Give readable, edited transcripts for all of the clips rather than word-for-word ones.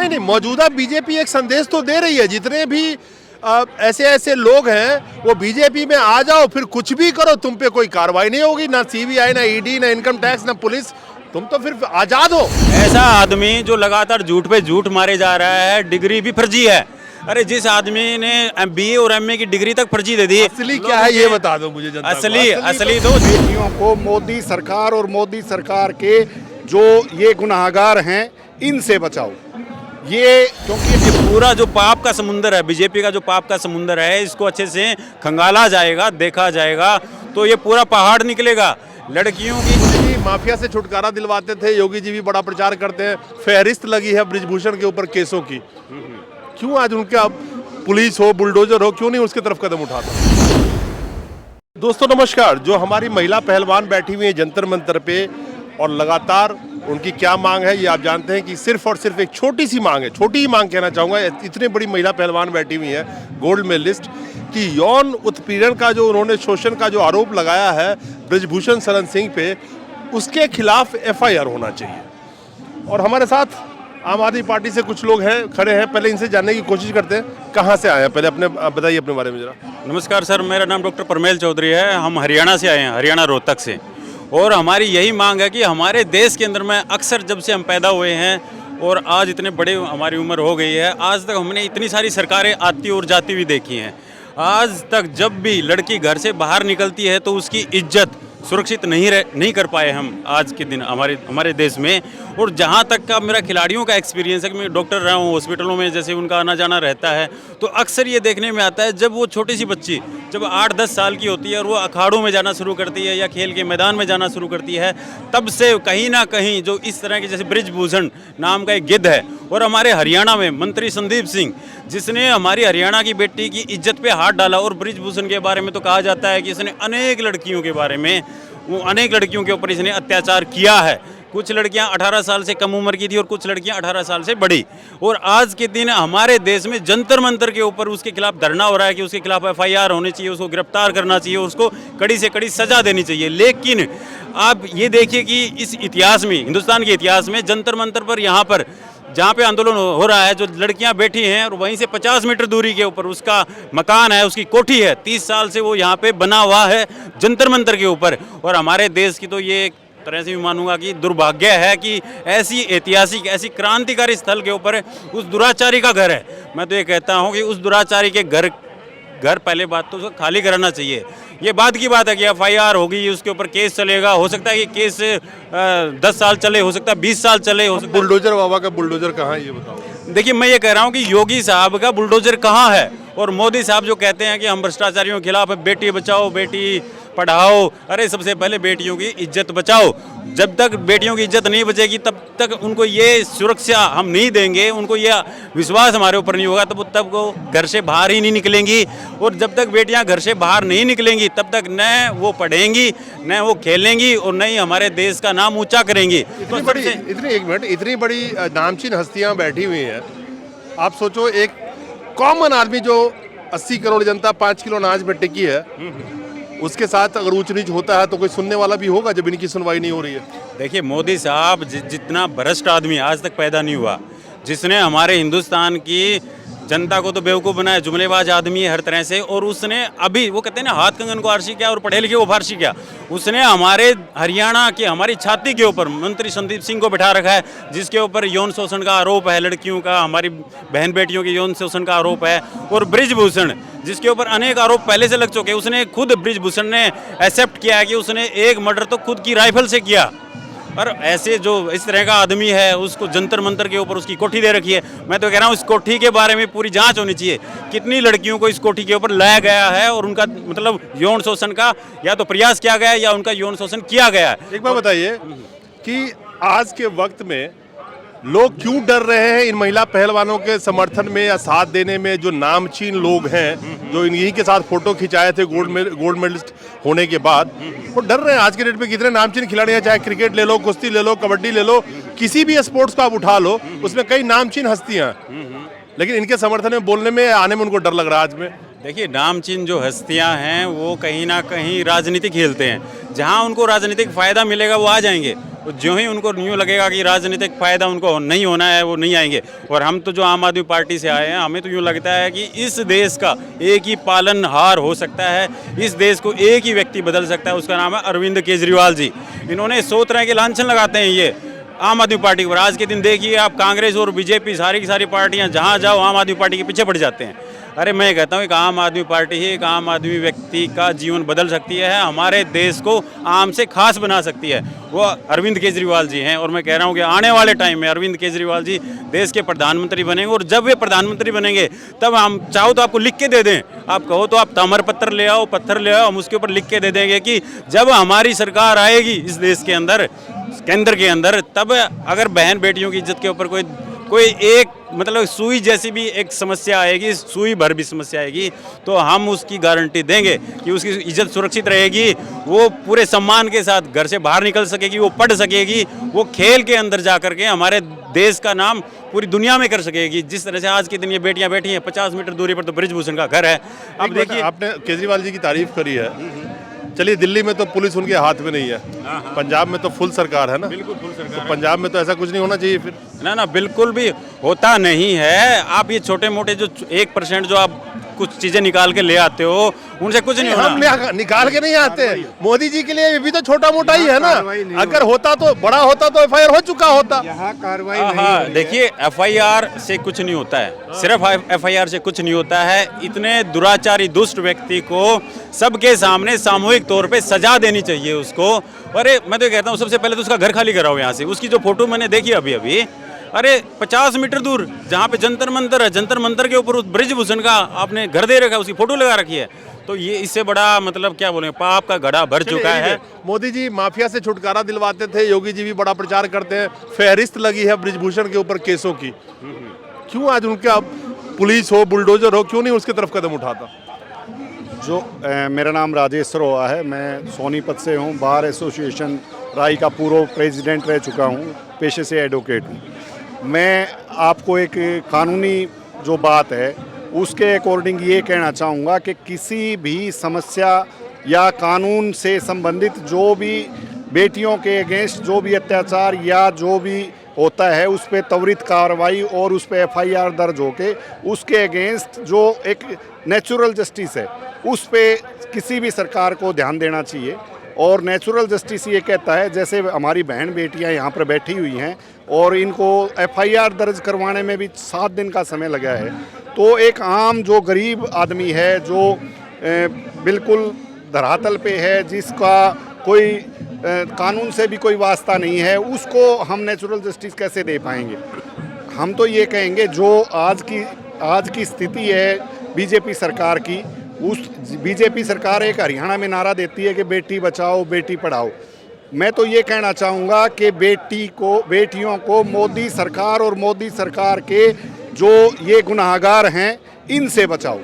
नहीं नहीं, मौजूदा बीजेपी एक संदेश तो दे रही है, जितने भी ऐसे ऐसे लोग हैं वो बीजेपी में आ जाओ, फिर कुछ भी करो, तुम पे कोई कार्रवाई नहीं होगी, ना सीबीआई, ना ईडी, ना इनकम टैक्स, ना पुलिस, तुम तो फिर आजाद हो। ऐसा आदमी जो लगातार झूठ पे झूठ मारे जा रहा है, डिग्री भी फर्जी है। अरे जिस आदमी ने बीए और एमए की डिग्री तक फर्जी दे दी। असली क्या है ये बता दो मुझे जनता को। असली तो बेटियों को मोदी सरकार और मोदी सरकार के जो ये गुनाहगार हैं इनसे बचाओ। ये क्योंकि ये पूरा जो पाप का समुंदर है, बीजेपी का जो पाप का समुंदर है, इसको अच्छे से खंगाला जाएगा, देखा जाएगा तो ये पूरा पहाड़ निकलेगा। लड़कियों की माफिया से छुटकारा दिलवाते थे, योगी जी भी बड़ा प्रचार करते हैं, फहरिस्त लगी है ब्रिजभूषण के ऊपर केसों की, क्यों आज उनके अब पुलिस हो, बुलडोजर हो, क्यों नहीं उसकी तरफ कदम उठाता। दोस्तों नमस्कार, जो हमारी महिला पहलवान बैठी हुई है जंतर मंतर पे और लगातार उनकी क्या मांग है ये आप जानते हैं कि सिर्फ और सिर्फ एक छोटी सी मांग है, छोटी ही मांग कहना चाहूँगा, इतनी बड़ी महिला पहलवान बैठी हुई है गोल्ड मेडलिस्ट कि यौन उत्पीड़न का जो उन्होंने शोषण का जो आरोप लगाया है ब्रिजभूषण शरण सिंह पे, उसके खिलाफ एफआईआर होना चाहिए। और हमारे साथ आम आदमी पार्टी से कुछ लोग हैं, खड़े हैं, पहले इनसे जानने की कोशिश करते हैं कहाँ से आए हैं, पहले अपने बताइए अपने बारे में जरा। नमस्कार सर, मेरा नाम डॉक्टर परमेल चौधरी है। हम हरियाणा से आए हैं, हरियाणा रोहतक से। और हमारी यही मांग है कि हमारे देश के अंदर में अक्सर जब से हम पैदा हुए हैं और आज इतने बड़े हमारी उम्र हो गई है, आज तक हमने इतनी सारी सरकारें आती और जाती हुई देखी हैं। आज तक जब भी लड़की घर से बाहर निकलती है तो उसकी इज्जत सुरक्षित नहीं कर पाए हम आज के दिन हमारे देश में। और जहाँ तक का मेरा खिलाड़ियों का एक्सपीरियंस है कि मैं डॉक्टर रहा हूँ, हॉस्पिटलों में जैसे उनका आना जाना रहता है, तो अक्सर ये देखने में आता है जब वो छोटी सी बच्ची जब 8-10 साल की होती है और वो अखाड़ों में जाना शुरू करती है या खेल के मैदान में जाना शुरू करती है, तब से कहीं ना कहीं जो इस तरह के जैसे ब्रिजभूषण नाम का एक गिद्ध है, और हमारे हरियाणा में मंत्री संदीप सिंह जिसने हमारी हरियाणा की बेटी की इज्जत पे हाथ डाला। और ब्रिजभूषण के बारे में तो कहा जाता है कि इसने अनेक लड़कियों के बारे में, वो अनेक लड़कियों के ऊपर इसने अत्याचार किया है। कुछ लड़कियां 18 साल से कम उम्र की थी और कुछ लड़कियां 18 साल से बड़ी। और आज के दिन हमारे देश में जंतर मंतर के ऊपर उसके खिलाफ धरना हो रहा है कि उसके खिलाफ एफआईआर होनी चाहिए, उसको गिरफ्तार करना चाहिए, उसको कड़ी से कड़ी सजा देनी चाहिए। लेकिन आप ये देखिए कि इस इतिहास में, हिंदुस्तान के इतिहास में जंतर मंतर पर, यहाँ पर जहाँ पे आंदोलन हो रहा है, जो लड़कियां बैठी हैं और वहीं से 50 मीटर दूरी के ऊपर उसका मकान है, उसकी कोठी है, 30 साल से वो यहाँ पे बना हुआ है जंतर मंतर के ऊपर। और हमारे देश की तो ये एक तरह से भी मानूंगा कि दुर्भाग्य है कि ऐसी ऐतिहासिक, ऐसी क्रांतिकारी स्थल के ऊपर उस दुराचारी का घर है। मैं तो ये कहता हूँ कि उस दुराचारी के घर पहले बात तो उसको खाली कराना चाहिए। ये बात की बात है कि एफआईआर होगी, उसके ऊपर केस चलेगा, हो सकता है कि केस 10 साल चले, हो सकता है 20 साल चले, हो सकता है। बुलडोजर बाबा का बुलडोजर कहाँ है ये बताओ। देखिए मैं ये कह रहा हूँ कि योगी साहब का बुलडोजर कहाँ है, और मोदी साहब जो कहते हैं कि हम भ्रष्टाचारियों के खिलाफ बेटी बचाओ बेटी पढ़ाओ। अरे सबसे पहले बेटियों की इज्जत बचाओ। जब तक बेटियों की इज्जत नहीं बचेगी तब तक उनको ये सुरक्षा हम नहीं देंगे, उनको ये विश्वास हमारे ऊपर नहीं होगा, तब वो घर से बाहर ही नहीं निकलेंगी। और जब तक बेटियां घर से बाहर नहीं निकलेंगी तब तक न वो पढ़ेंगी, न वो खेलेंगी, और न ही हमारे देश का नाम ऊंचा करेंगी। इतनी बड़ी नामचीन हस्तियां बैठी हुई हैं। आप सोचो एक कॉमन आदमी जो 80 करोड़ जनता 5 किलो अनाज पे टिकी है, उसके साथ अगर ऊंच नीच होता है तो कोई सुनने वाला भी होगा जब इनकी सुनवाई नहीं हो रही है। देखिए मोदी साहब जितना भ्रष्ट आदमी आज तक पैदा नहीं हुआ, जिसने हमारे हिंदुस्तान की जनता को तो बेवकूफ़ बनाया, जुमलेबाज आदमी है हर तरह से। और उसने अभी वो कहते हैं ना, हाथ कंगन को आरसी किया और पढ़े लिखे वो फारसी किया। उसने हमारे हरियाणा के, हमारी छाती के ऊपर मंत्री संदीप सिंह को बिठा रखा है, जिसके ऊपर यौन शोषण का आरोप है, लड़कियों का, हमारी बहन बेटियों के यौन शोषण का आरोप है। और ब्रिजभूषण जिसके ऊपर अनेक आरोप पहले से लग चुके हैं, उसने खुद, ब्रिजभूषण ने एक्सेप्ट किया है कि उसने एक मर्डर तो खुद की राइफल से किया। और ऐसे जो इस तरह का आदमी है उसको जंतर मंतर के ऊपर उसकी कोठी दे रखी है। मैं तो कह रहा हूँ इस कोठी के बारे में पूरी जांच होनी चाहिए, कितनी लड़कियों को इस कोठी के ऊपर लाया गया है और उनका मतलब यौन शोषण का या तो प्रयास किया गया है या उनका यौन शोषण किया गया है। एक बात बताइए कि आज के वक्त में लोग क्यों डर रहे हैं इन महिला पहलवानों के समर्थन में या साथ देने में। जो नामचीन लोग हैं जो इन्हीं के साथ फोटो खिंचाए थे गोल्ड मेडलिस्ट होने के बाद, वो डर रहे हैं। आज के डेट में कितने नामचीन खिलाड़ी हैं, चाहे क्रिकेट ले लो, कुश्ती ले लो, कबड्डी ले लो, किसी भी स्पोर्ट्स को आप उठा लो, उसमें कई नामचीन हस्तियां, लेकिन इनके समर्थन में बोलने में, आने में उनको डर लग रहा है आज में। देखिए नामचीन जो हस्तियां हैं वो कहीं ना कहीं राजनीति खेलते हैं, जहां उनको राजनीतिक फ़ायदा मिलेगा वो आ जाएंगे। जो ही उनको न्यू लगेगा कि राजनीतिक फ़ायदा उनको नहीं होना है वो नहीं आएंगे। और हम तो जो आम आदमी पार्टी से आए हैं, हमें तो यूँ लगता है कि इस देश का एक ही पालनहार हो सकता है, इस देश को एक ही व्यक्ति बदल सकता है, उसका नाम है अरविंद केजरीवाल जी। इन्होंने 100 तरह के लांछन लगाते हैं ये आम आदमी पार्टी पर। आज के दिन देखिए आप, कांग्रेस और बीजेपी सारी की सारी पार्टियां जहां जाओ आम आदमी पार्टी के पीछे पड़ जाते हैं। अरे मैं कहता हूं एक आम आदमी पार्टी ही एक आम आदमी व्यक्ति का जीवन बदल सकती है, हमारे देश को आम से खास बना सकती है, वो अरविंद केजरीवाल जी हैं। और मैं कह रहा हूं कि आने वाले टाइम में अरविंद केजरीवाल जी देश के प्रधानमंत्री बनेंगे। और जब वे प्रधानमंत्री बनेंगे तब हम चाहो तो आपको लिख के दे दें, आप कहो तो आप ताम्र पत्थर ले आओ, पत्थर ले आओ, हम उसके ऊपर लिख के दे देंगे कि जब हमारी सरकार आएगी इस देश के अंदर, केंद्र के अंदर, तब अगर बहन बेटियों की इज्जत के ऊपर कोई एक मतलब सुई जैसी भी एक समस्या आएगी, सुई भर भी समस्या आएगी, तो हम उसकी गारंटी देंगे कि उसकी इज्जत सुरक्षित रहेगी, वो पूरे सम्मान के साथ घर से बाहर निकल सकेगी, वो पढ़ सकेगी, वो खेल के अंदर जा करके हमारे देश का नाम पूरी दुनिया में कर सकेगी। जिस तरह से आज के दिन ये बेटियां बैठी हैं, 50 मीटर दूरी पर तो ब्रिजभूषण का घर है। अब देखिए, आपने केजरीवाल जी की तारीफ करी है, चलिए दिल्ली में तो पुलिस उनके हाथ में नहीं है, पंजाब में तो फुल सरकार है ना, बिल्कुल फुल सरकार तो पंजाब में तो ऐसा कुछ नहीं होना चाहिए फिर। ना बिल्कुल भी होता नहीं है। आप ये छोटे मोटे जो 1% जो आप कुछ चीजें निकाल के ले आते हो, उनसे कुछ नहीं होना। हम निकाल के नहीं आते, मोदी जी के लिए ये भी तो छोटा मोटा ही है ना। अगर होता तो बड़ा होता तो एफआईआर हो चुका होता। यहाँ कार्रवाई हाँ, देखिए एफआईआर से कुछ नहीं होता है, सिर्फ एफआईआर से कुछ नहीं होता है। इतने दुराचारी दुष्ट व्यक्ति को सबके सामने सामूहिक तौर पे सजा देनी चाहिए उसको। अरे मैं तो कहता हूँ सबसे पहले तो उसका घर खाली कराओ यहाँ से। उसकी जो फोटो मैंने देखी अभी, अरे 50 मीटर दूर जहाँ पे जंतर मंतर है, जंतर मंतर के ऊपर उस ब्रिजभूषण का आपने घर दे रखा है, उसकी फोटो लगा रखी है। तो ये इससे बड़ा मतलब क्या बोले, पाप का घड़ा भर चुका है। मोदी जी माफिया से छुटकारा दिलवाते थे, योगी जी भी बड़ा प्रचार करते हैं, फहरिस्त लगी है ब्रिजभूषण के ऊपर केसों की। क्यों आज उनका पुलिस हो, बुलडोजर हो, क्यों नहीं उसकी तरफ कदम उठाता? मेरा नाम राजेश सरोआ है, मैं सोनीपत से हूँ, बार एसोसिएशन राई का पूर्व प्रेसिडेंट रह चुका हूँ, पेशे से एडवोकेट हूँ। मैं आपको एक कानूनी जो बात है उसके अकॉर्डिंग ये कहना चाहूँगा कि किसी भी समस्या या कानून से संबंधित जो भी बेटियों के अगेंस्ट जो भी अत्याचार या जो भी होता है उस पर त्वरित कार्रवाई और उस पर एफआईआर दर्ज होके उसके अगेंस्ट जो एक नेचुरल जस्टिस है उस पर किसी भी सरकार को ध्यान देना चाहिए। और नेचुरल जस्टिस ये कहता है, जैसे हमारी बहन बेटियां यहाँ पर बैठी हुई हैं और इनको एफआईआर दर्ज करवाने में भी 7 दिन का समय लगा है, तो एक आम जो गरीब आदमी है जो बिल्कुल धरातल पे है, जिसका कोई कानून से भी कोई वास्ता नहीं है, उसको हम नेचुरल जस्टिस कैसे दे पाएंगे? हम तो ये कहेंगे जो आज की स्थिति है बीजेपी सरकार की, उस बीजेपी सरकार एक हरियाणा में नारा देती है कि बेटी बचाओ बेटी पढ़ाओ। मैं तो ये कहना चाहूँगा कि बेटियों को मोदी सरकार और मोदी सरकार के जो ये गुनाहगार हैं इनसे बचाओ।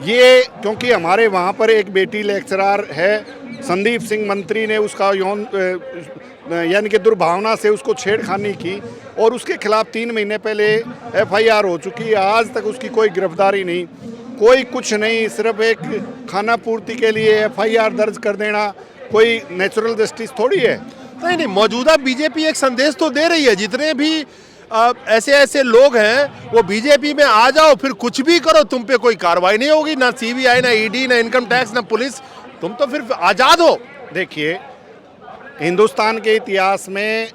ये क्योंकि हमारे वहाँ पर एक बेटी लेक्चरर है, संदीप सिंह मंत्री ने उसका यौन यानी कि दुर्भावना से उसको छेड़खानी की और उसके खिलाफ 3 महीने पहले एफआईआर हो चुकी है। आज तक उसकी कोई गिरफ्तारी नहीं, कोई कुछ नहीं, सिर्फ एक खाना पूर्ति के लिए एफआईआर दर्ज कर देना कोई नेचुरल जस्टिस थोड़ी है। नहीं, मौजूदा बीजेपी एक संदेश तो दे रही है, जितने भी ऐसे लोग हैं वो बीजेपी में आ जाओ, फिर कुछ भी करो, तुम पे कोई कार्रवाई नहीं होगी, ना सीबीआई, ना ईडी, ना इनकम टैक्स, ना पुलिस, तुम तो फिर आज़ाद हो। देखिए, हिंदुस्तान के इतिहास में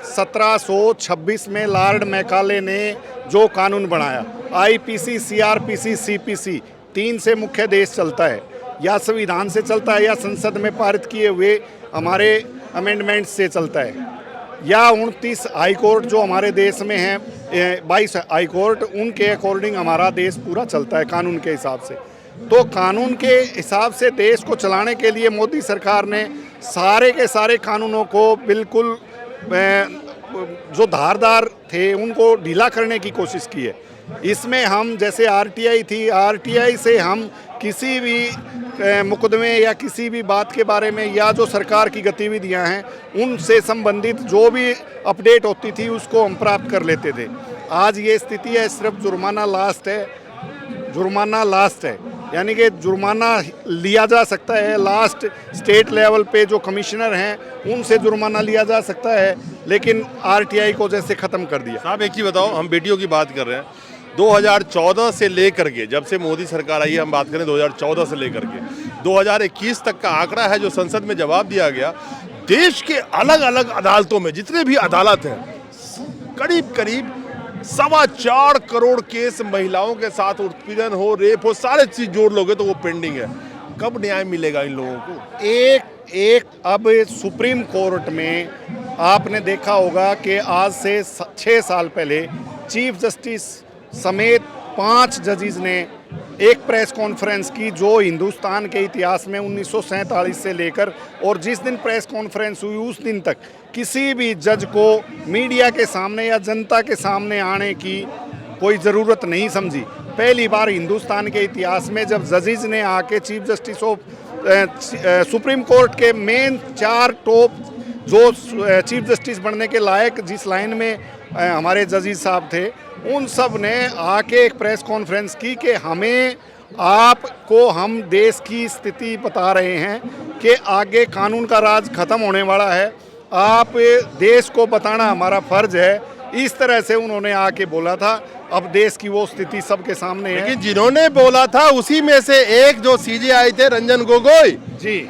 1726 में लॉर्ड मैकाले ने जो कानून बनाया, आईपीसी, सीआरपीसी, सीपीसी, 3 से मुख्य देश चलता है, या संविधान से चलता है या संसद में पारित किए हुए हमारे अमेंडमेंट्स से चलता है, या 29 हाई कोर्ट जो हमारे देश में हैं, 22 हाई कोर्ट, उनके अकॉर्डिंग हमारा देश पूरा चलता है कानून के हिसाब से। तो कानून के हिसाब से देश को चलाने के लिए मोदी सरकार ने सारे के सारे कानूनों को बिल्कुल जो धारदार थे उनको ढीला करने की कोशिश की है। इसमें हम जैसे आरटीआई थी, आरटीआई से हम किसी भी मुकदमे या किसी भी बात के बारे में या जो सरकार की गतिविधियां हैं उनसे संबंधित जो भी अपडेट होती थी उसको हम प्राप्त कर लेते थे। आज ये स्थिति है, सिर्फ जुर्माना लास्ट है, जुर्माना लास्ट है। यानी कि जुर्माना लिया जा सकता है। लास्ट स्टेट लेवल पे जो कमिश्नर हैं उनसे जुर्माना लिया जा सकता है, लेकिन आरटीआई को जैसे ख़त्म कर दिया। साहब एक ही बताओ, हम बेटियों की बात कर रहे हैं 2014 से लेकर के, जब से मोदी सरकार आई है, हम बात करें 2014 से लेकर के 2021 तक का आंकड़ा है जो संसद में जवाब दिया गया, देश के अलग अलग अदालतों में जितने भी अदालत हैं करीब करीब 4.25 करोड़ केस महिलाओं के साथ उत्पीड़न हो, रेप हो, सारे चीज जोड़ लोगे तो वो पेंडिंग है। कब न्याय मिलेगा इन लोगों को? एक अब सुप्रीम कोर्ट में आपने देखा होगा कि आज से 6 साल पहले चीफ जस्टिस समेत 5 जजेस ने एक प्रेस कॉन्फ्रेंस की जो हिंदुस्तान के इतिहास में 1947 से लेकर, और जिस दिन प्रेस कॉन्फ्रेंस हुई उस दिन तक किसी भी जज को मीडिया के सामने या जनता के सामने आने की कोई ज़रूरत नहीं समझी। पहली बार हिंदुस्तान के इतिहास में जब जजेस ने आके chief justice of supreme court के मेन 4 टॉप जो चीफ जस्टिस बनने के लायक जिस लाइन में हमारे जजेस साहब थे, उन सब ने आके एक प्रेस कॉन्फ्रेंस की कि हमें आपको हम देश की स्थिति बता रहे हैं कि आगे कानून का राज खत्म होने वाला है, आप देश को बताना हमारा फर्ज है। इस तरह से उन्होंने आके बोला था। अब देश की वो स्थिति सबके सामने है। लेकिन जिन्होंने बोला था उसी में से एक जो सीजेआई थे रंजन गोगोई जी,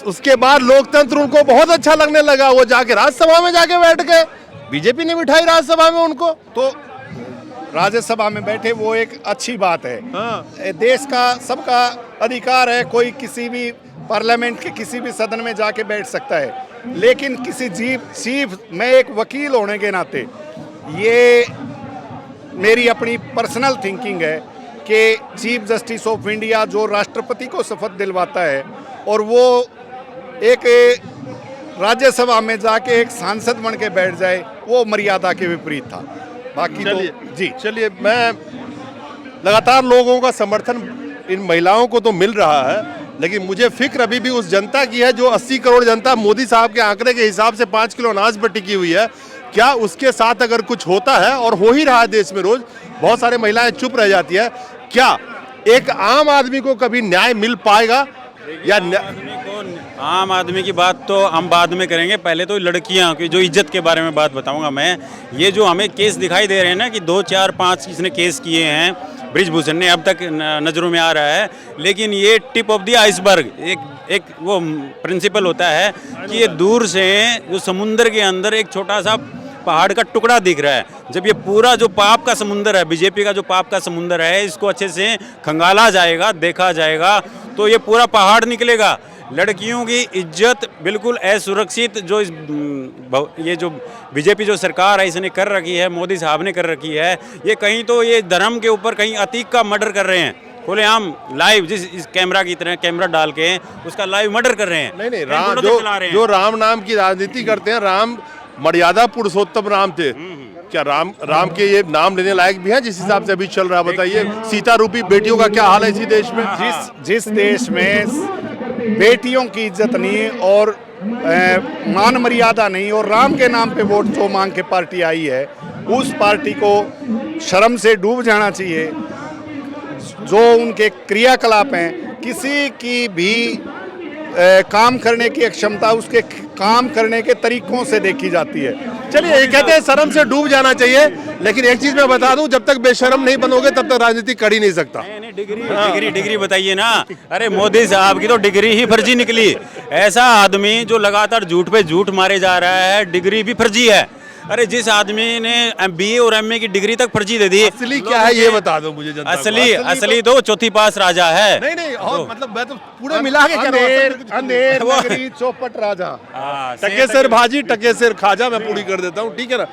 उसके बाद लोकतंत्र उनको बहुत अच्छा लगने लगा। वो जाके राज्यसभा में जाके बैठ गए, बीजेपी ने बिठाई राज्यसभा में उनको। तो राज्यसभा में बैठे वो एक अच्छी बात है। हाँ। देश का सबका अधिकार है, कोई किसी भी पार्लियामेंट के किसी भी सदन में जाके बैठ सकता है, लेकिन किसी चीफ मैं एक वकील होने के नाते ये मेरी अपनी पर्सनल थिंकिंग है कि चीफ जस्टिस ऑफ इंडिया जो राष्ट्रपति को शपथ दिलवाता है और वो एक राज्यसभा में जाके एक सांसद बन के बैठ जाए, वो मर्यादा के विपरीत था। बाकी चलिए तो जी, चलिए, मैं लगातार लोगों का समर्थन इन महिलाओं को तो मिल रहा है, लेकिन मुझे फिक्र अभी भी उस जनता की है जो 80 करोड़ जनता मोदी साहब के आंकड़े के हिसाब से 5 किलो अनाज पर टिकी हुई है। क्या उसके साथ अगर कुछ होता है, और हो ही रहा है देश में रोज, बहुत सारे महिलाएं चुप रह जाती है, क्या एक आम आदमी को कभी न्याय मिल पाएगा? या आम आदमी की बात तो हम बाद में करेंगे, पहले तो लड़कियां की जो इज्जत के बारे में बात बताऊंगा मैं। ये जो हमें केस दिखाई दे रहे हैं ना कि 2, 4, 5 इसने केस किए हैं ब्रिजभूषण ने, अब तक नज़रों में आ रहा है, लेकिन ये टिप ऑफ द आइसबर्ग। एक वो प्रिंसिपल होता है कि ये दूर से जो समुद्र के अंदर एक छोटा सा पहाड़ का टुकड़ा दिख रहा है। जब ये पूरा जो पाप का समुंदर है, बीजेपी का जो पाप का समुंदर है, इसको अच्छे से खंगाला जाएगा, देखा जाएगा, तो ये पूरा पहाड़ निकलेगा। लड़कियों की इज्जत बिल्कुल असुरक्षित जो ये जो बीजेपी जो सरकार है इसने कर रखी है, मोदी साहब ने कर रखी है। ये कहीं तो ये धर्म के ऊपर कहीं अतीक का मर्डर कर रहे हैं, खुलेआम लाइव, जिस इस कैमरा की तरह कैमरा डाल के उसका लाइव मर्डर कर रहे हैं। नहीं, राम जो राम नाम की राजनीति करते हैं, राम मर्यादा पुरुषोत्तम राम थे। क्या राम के ये नाम लेने लायक भी हैं जिस हिसाब से अभी चल रहा है? बताइए, सीता रूपी बेटियों का क्या हाल है इसी देश में? जिस देश में बेटियों की इज्जत नहीं और मान मर्यादा नहीं और राम के नाम पे वोट जो मांग के पार्टी आई है, उस पार्टी को शर्म से डूब जाना चाहिए। जो उनके क्रियाकलाप हैं, किसी की भी काम करने की क्षमता उसके काम करने के तरीकों से देखी जाती है। चलिए, ये कहते हैं शर्म से डूब जाना चाहिए, लेकिन एक चीज मैं बता दूं, जब तक बेशर्म नहीं बनोगे तब तक राजनीति कर ही नहीं सकता। डिग्री बताइए ना। अरे मोदी साहब की तो डिग्री ही फर्जी निकली। ऐसा आदमी जो लगातार झूठ पे झूठ मारे जा रहा है, डिग्री भी फर्जी है। अरे जिस आदमी ने BA और MA की डिग्री तक फर्जी दे दी। असली क्या है ये बता दो मुझे जनता को। असली तो चौथी पास राजा है। नहीं, और मतलब मैं तो पूरे मिला के अंधेर नगरी चौपट राजा, टके सिर भाजी टके सिर खाजा, मैं पूरी कर देता हूँ, ठीक है ना।